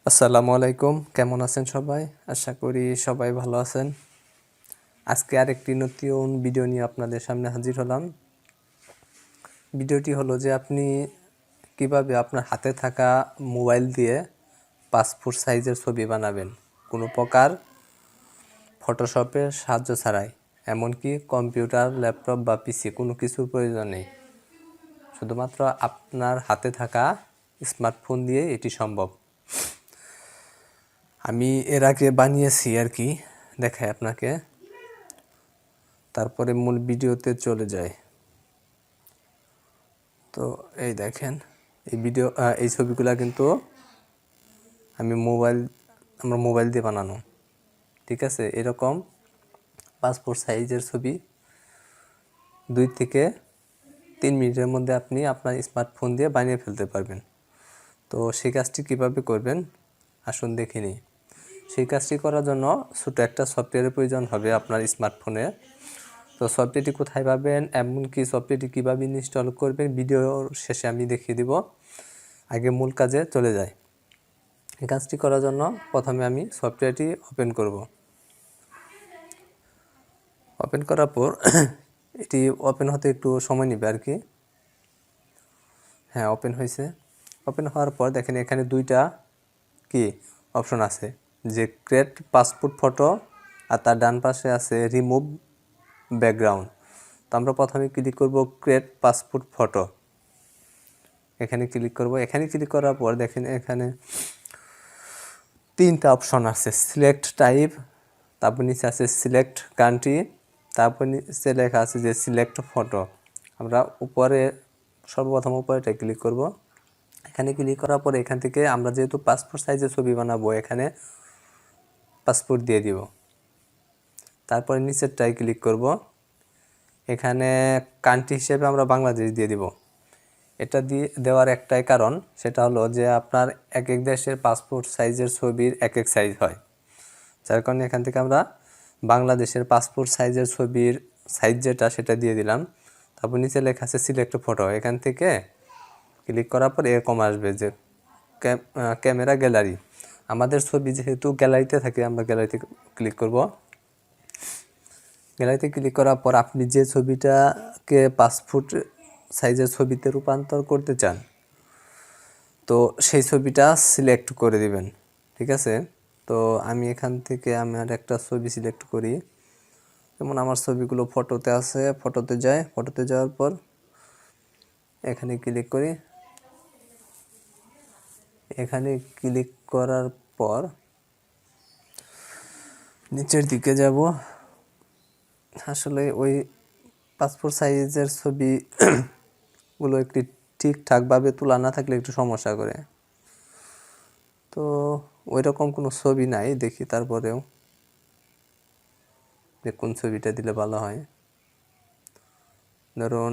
আসসালামু আলাইকুম, কেমন আছেন সবাই? আশা করি সবাই ভালো আছেন। আজকে আরেকটি নতুন ভিডিও নিয়ে আপনাদের সামনে হাজির হলাম। ভিডিওটি হলো যে আপনি কিভাবে আপনার হাতে থাকা মোবাইল দিয়ে পাসপোর্ট সাইজের ছবি বানাবেন কোনো প্রকার ফটোশপের সাহায্য ছাড়াই। এমনকি কম্পিউটার, ল্যাপটপ বা পিসি কোনো কিছুর প্রয়োজন নেই। শুধুমাত্র আপনার হাতে থাকা স্মার্টফোন দিয়ে এটি সম্ভব। আমি এর আগে বানিয়েছি আর কি, দেখাই আপনাকে। তারপরে মূল ভিডিওতে চলে যায়। তো এই দেখেন, এই ছবিগুলো কিন্তু আমার মোবাইল দিয়ে বানানো। ঠিক আছে, এরকম পাসপোর্ট সাইজের ছবি 2 থেকে 3 মিনিটের মধ্যে আপনি আপনার স্মার্টফোন দিয়ে বানিয়ে ফেলতে পারবেন। তো সেই কাজটি কীভাবে করবেন আসুন দেখে নিই। সেই কাজটি করার জন্য ছোটো একটা সফটওয়্যারের প্রয়োজন হবে আপনার স্মার্টফোনে। তো সফটওয়্যারটি কোথায় পাবেন, এমনকি সফটওয়্যারটি কীভাবে ইনস্টল করবেন ভিডিওর শেষে আমি দেখিয়ে দিব। আগে মূল কাজে চলে যাই। এই কাজটি করার জন্য প্রথমে আমি সফটওয়্যারটি ওপেন করব। ওপেন করার পর এটি ওপেন হতে একটু সময় নেবে আর কি। হ্যাঁ, ওপেন হয়েছে। ওপেন হওয়ার পর দেখেন এখানে 2টা কি অপশন আছে, যে ক্রিয়েট পাসপোর্ট ফটো আর তার ডান পাশে আছে রিমুভ ব্যাকগ্রাউন্ড। তো আমরা প্রথমে ক্লিক করব ক্রিয়েট পাসপোর্ট ফটো। এখানে ক্লিক করব। এখানে ক্লিক করার পর দেখেন এখানে 3টা অপশন আছে, সিলেক্ট টাইপ, তারপর নিচে আছে সিলেক্ট কান্ট্রি, তারপর নিচে লেখা আছে যে সিলেক্ট ফটো। আমরা সর্বপ্রথম উপরেটা ক্লিক করব। এখানে ক্লিক করার পর এখান থেকে আমরা যেহেতু পাসপোর্ট সাইজের ছবি বানাবো, এখানে পাসপোর্ট দিয়ে দিব। তারপরে নিচেরটায় ক্লিক করব। এখানে কান্ট্রি হিসেবে আমরা বাংলাদেশ দিয়ে দিব। এটা দেওয়ার একটাই কারণ, সেটা হলো যে আপনার এক এক দেশের পাসপোর্ট সাইজের ছবির এক এক সাইজ হয়। যার কারণে এখান থেকে আমরা বাংলাদেশের পাসপোর্ট সাইজের ছবির সাইজ যেটা সেটা দিয়ে দিলাম। তারপর নিচে লেখা আছে সিলেক্ট ফটো। এখান থেকে ক্লিক করার পর এরকম আসবে যে ক্যামেরা গ্যালারি। আমাদের ছবি যেহেতু গ্যালারিতে থাকে, আমরা গ্যালারিতে ক্লিক করব। গ্যালারিতে ক্লিক করার পর আপনি যে ছবিটাকে পাসপোর্ট সাইজের ছবিতে রূপান্তর করতে চান, তো সেই ছবিটা সিলেক্ট করে দিবেন। ঠিক আছে, তো আমি এখান থেকে আমার একটা ছবি সিলেক্ট করি। যেমন আমার ছবিগুলো ফটোতে আছে, ফটোতে যাই। ফটোতে যাওয়ার পর এখানে ক্লিক করি। এখানে ক্লিক করার পর নিচের দিকে যাব। আসলে ওই পাসপোর্ট সাইজের ছবিগুলো একটু ঠিকঠাকভাবে তোলা না থাকলে একটু সমস্যা করে। তো ওই রকম কোনো ছবি নাই, দেখি তারপরেও যে কোন ছবিটা দিলে ভালো হয়। ধরুন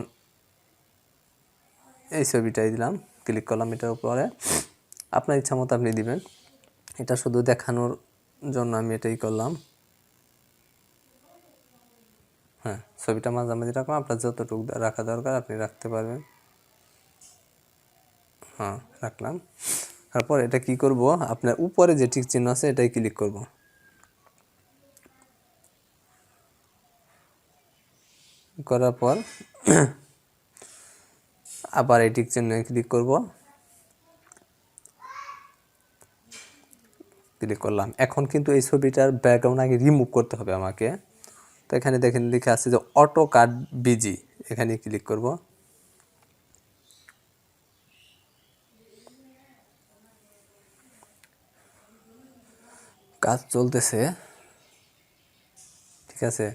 এই ছবিটাই দিলাম, ক্লিক করলাম এটার উপরে। আপনার ইচ্ছা মতো আপনি দিবেন। এটা শুধু দেখানোর জন্য আমি এটাই করলাম। হ্যাঁ, ছবিটা মাঝামাঝি রাখলাম, আপনার যতটুকু রাখা দরকার আপনি রাখতে পারবেন। হ্যাঁ, রাখলাম। তারপর এটা কি করব, আপনার উপরে যে টিক চিহ্ন আছে এটাই ক্লিক করব। করার পর আবার এই টিক চিহ্নে ক্লিক করব। ক্লিক করলাম। এখন কিন্তু এই ছবিটার ব্যাকগ্রাউন্ড আগে রিমুভ করতে হবে আমাকে। তো এখানে দেখেন লেখা আছে যে অটো কাট বিজি, এখানে ক্লিক করব। কাজ চলতেছে। ঠিক আছে,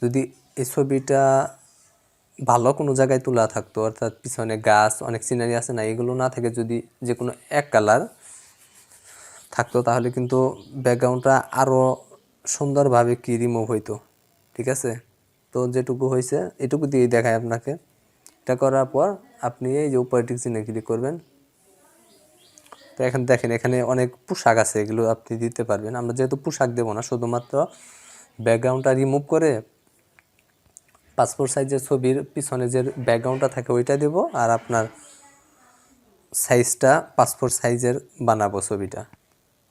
যদি এই ছবিটা ভালো কোনো জায়গায় তোলা থাকতো, অর্থাৎ পিছনে গাছ, অনেক সিনারি আছে না, এগুলো না থেকে যদি যে কোনো এক কালার থাকতো, তাহলে কিন্তু ব্যাকগ্রাউন্ডটা আরও সুন্দরভাবে কি রিমুভ হইতো। ঠিক আছে, তো যেটুকু হয়েছে এটুকু দিয়েই দেখায় আপনাকে। এটা করার পর আপনি এই যে উপরে টিক চিহ্নে ক্লিক করবেন। তো এখন দেখেন এখানে অনেক পোশাক আছে, এগুলো আপনি দিতে পারবেন। আমরা যেহেতু পোশাক দেবো না, শুধুমাত্র ব্যাকগ্রাউন্ডটা রিমুভ করে পাসপোর্ট সাইজের ছবির পিছনে যে ব্যাকগ্রাউন্ডটা থাকে ওইটা দেব, আর আপনার সাইজটা পাসপোর্ট সাইজের বানাবো ছবিটা।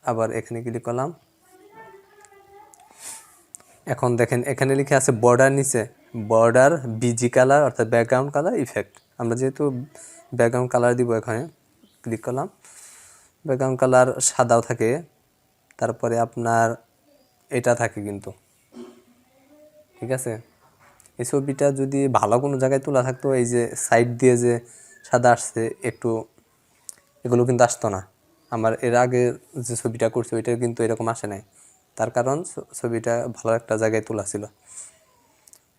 আবার এখানে ক্লিক করলাম। এখন দেখেন এখানে লিখে আছে বর্ডার, নিচে বর্ডার বিজি কালার অর্থাৎ ব্যাকগ্রাউন্ড কালার ইফেক্ট। আমরা যেহেতু ব্যাকগ্রাউন্ড কালার দিব, এখানে ক্লিক করলাম। ব্যাকগ্রাউন্ড কালার সাদাও থাকে, তারপরে আপনার এটা থাকে কিন্তু, ঠিক আছে। এই ছবিটা যদি ভালো কোনো জায়গায় তোলা থাকতো, এই যে সাইড দিয়ে যে সাদা আসছে একটু, এগুলো কিন্তু আসতো না। আমার এর আগে যে ছবিটা করছি ওইটা কিন্তু এরকম আসে নাই, তার কারণ ছবিটা ভালো একটা জায়গায় তোলা ছিল।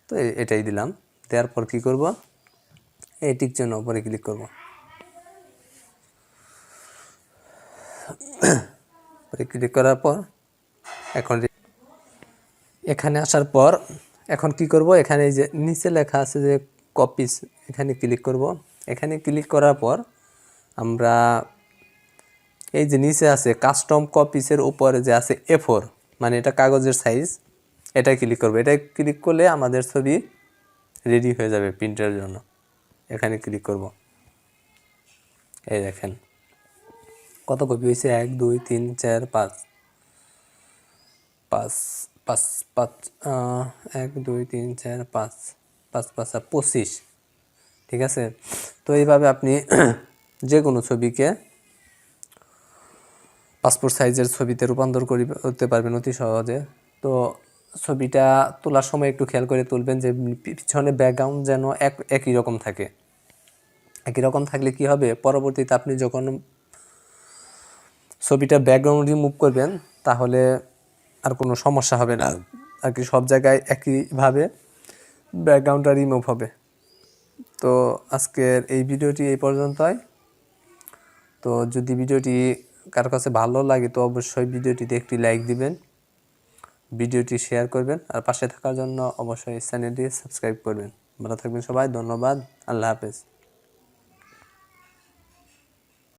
তো এটাই দিলাম। দেওয়ার পর কী করব, এই টিক চিহ্ন উপরে ক্লিক করব। পরে ক্লিক করার পর এখন এখানে আসার পর এখন কি করব, এখানে এই যে নিচে লেখা আছে যে কপিস, এখানে ক্লিক করব। এখানে ক্লিক করার পর আমরা এই যে নিচে আছে কাস্টম কপিসের উপরে যে আছে A4, মানে এটা কাগজের সাইজ, এটা ক্লিক করব। এটা ক্লিক করলে আমাদের ছবি রেডি হয়ে যাবে প্রিন্টের জন্য। এখানে ক্লিক করব। এই দেখেন কত কপি হয়েছে, 1 2 3 4 5 5 5 5 1 2 3 4 5 5 5 25, ঠিক আছে। তো এইভাবে আপনি যে কোনো ছবিকে পাসপোর্ট সাইজের ছবিতে রূপান্তর করতে পারবেন অতি সহজে। তো ছবিটা তোলার সময় একটু খেয়াল করে তুলবেন যে পিছনে ব্যাকগ্রাউন্ড যেন একই রকম থাকে। একই রকম থাকলে কি হবে, পরবর্তীতে আপনি যখন ছবিটা ব্যাকগ্রাউন্ড রিমুভ করবেন তাহলে আর কোনো সমস্যা হবে না আর কি, সব জায়গায় একইভাবে ব্যাকগ্রাউন্ডটা রিমুভ হবে। তো আজকের এই ভিডিওটি এই পর্যন্তই। তো যদি ভিডিওটি কার কাছে ভালো লাগে তো অবশ্যই ভিডিওটিতে একটি লাইক দিবেন, ভিডিওটি শেয়ার করবেন, আর পাশে থাকার জন্য অবশ্যই চ্যানেলটি সাবস্ক্রাইব করবেন। ভালো থাকবেন সবাই, ধন্যবাদ, আল্লাহ হাফেজ।